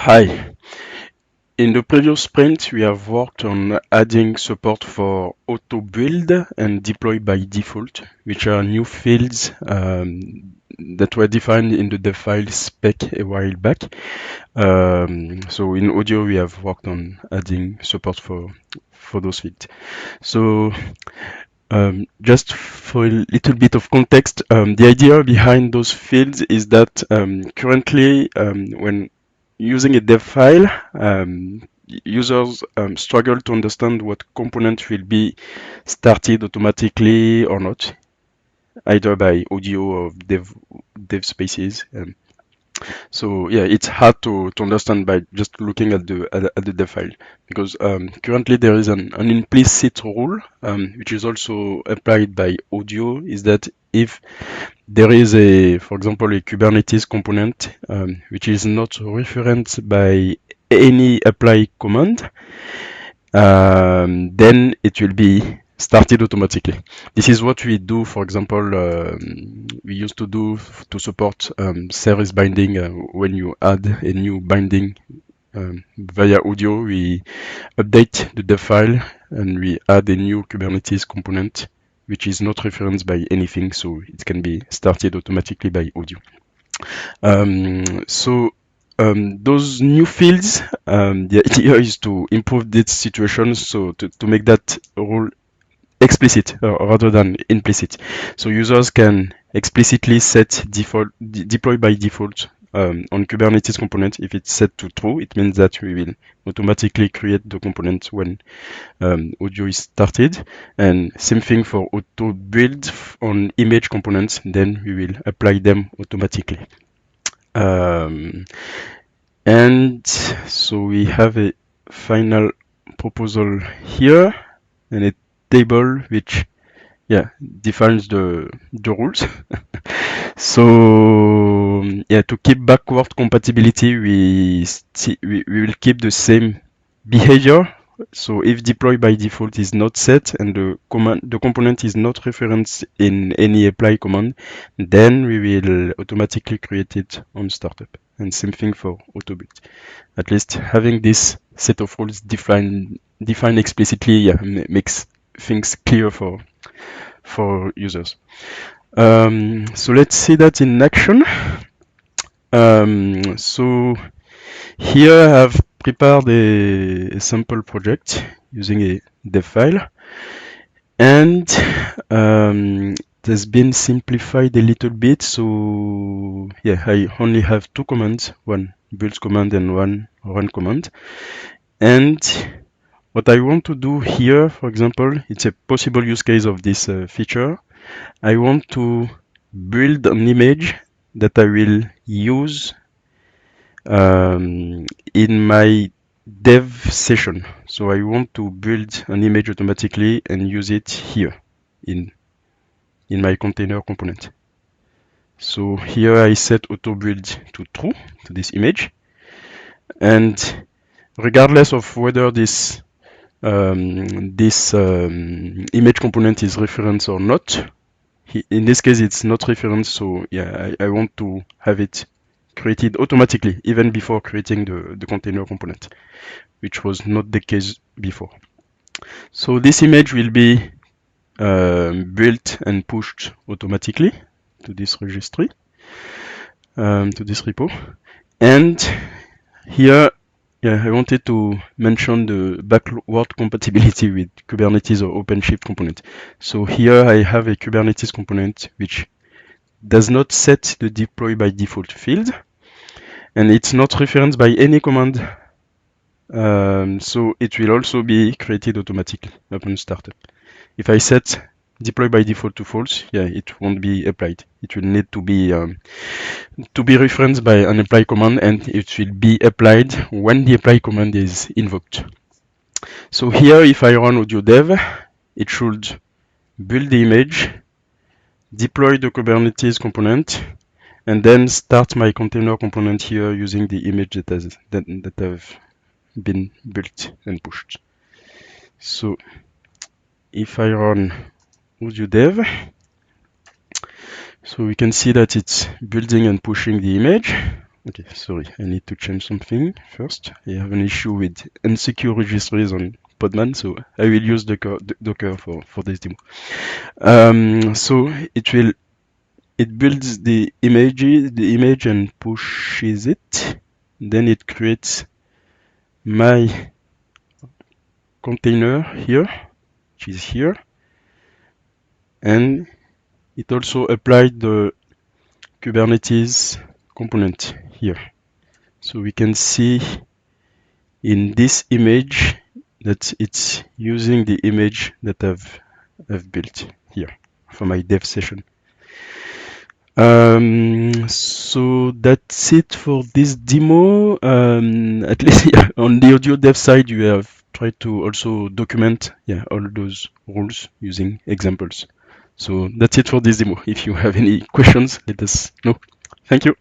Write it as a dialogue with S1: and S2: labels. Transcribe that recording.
S1: Hi. In the previous sprint, we have worked on adding support for autoBuild and deployByDefault, which are new fields that were defined in the Devfile spec a while back. So in audio, we have worked on adding support for those fields. So just for a little bit of context, the idea behind those fields is that currently, when using a dev file, users struggle to understand what component will be started automatically or not, either by audio or dev spaces. So yeah, it's hard to understand by just looking at the dev file, because currently there is an implicit rule which is also applied by audio, is that if there is for example, a Kubernetes component which is not referenced by any apply command, then it will be started automatically. This is what we do, for example, we used to do to support service binding. When you add a new binding via audio, we update the dev file and we add a new Kubernetes component which is not referenced by anything, so it can be started automatically by audio. Those new fields, the idea is to improve this situation, so to make that rule explicit rather than implicit. So users can explicitly set deploy by default on Kubernetes component. If it's set to true, it means that we will automatically create the component when audio is started. And same thing for auto build on image components, then we will apply them automatically. And so we have a final proposal here and a table which defines the rules. So to keep backward compatibility, we will keep the same behavior. So if deploy by default is not set and the component is not referenced in any apply command, then we will automatically create it on startup. And same thing for autobuild. At least having this set of rules defined explicitly makes things clear for users. So let's see that in action. So here I have prepared a sample project using a dev file, and it has been simplified a little bit. So I only have two commands, one build command and one run command. And what I want to do here, for example, it's a possible use case of this feature. I want to build an image that I will use in my dev session. So I want to build an image automatically and use it here in my container component. So here I set auto build to true to this image, and regardless of whether this image component is referenced or not, in this case it's not referenced, so I want to have it created automatically even before creating the container component, which was not the case before. So this image will be built and pushed automatically to this registry, to this repo. And here I wanted to mention the backward compatibility with Kubernetes or OpenShift component. So here I have a Kubernetes component which does not set the deploy by default field, and it's not referenced by any command. So it will also be created automatically upon startup. If I set deploy by default to false, it won't be applied. It will need to be referenced by an apply command, and it will be applied when the apply command is invoked. So here, if I run audio dev, it should build the image, deploy the Kubernetes component, and then start my container component here using the image that have been built and pushed. So if I run audio dev, so we can see that it's building and pushing the image Okay, sorry, I need to change something first. I have an issue with insecure registries on Podman, so I will use Docker for this demo. So it builds the image and pushes it. Then it creates my container here, which is here, and it also applied the Kubernetes component here. So we can see in this image that it's using the image that I've built here for my dev session. So that's it for this demo. At least on the audio dev side, you have tried to also document all those rules using examples. So that's it for this demo. If you have any questions, let us know. Thank you.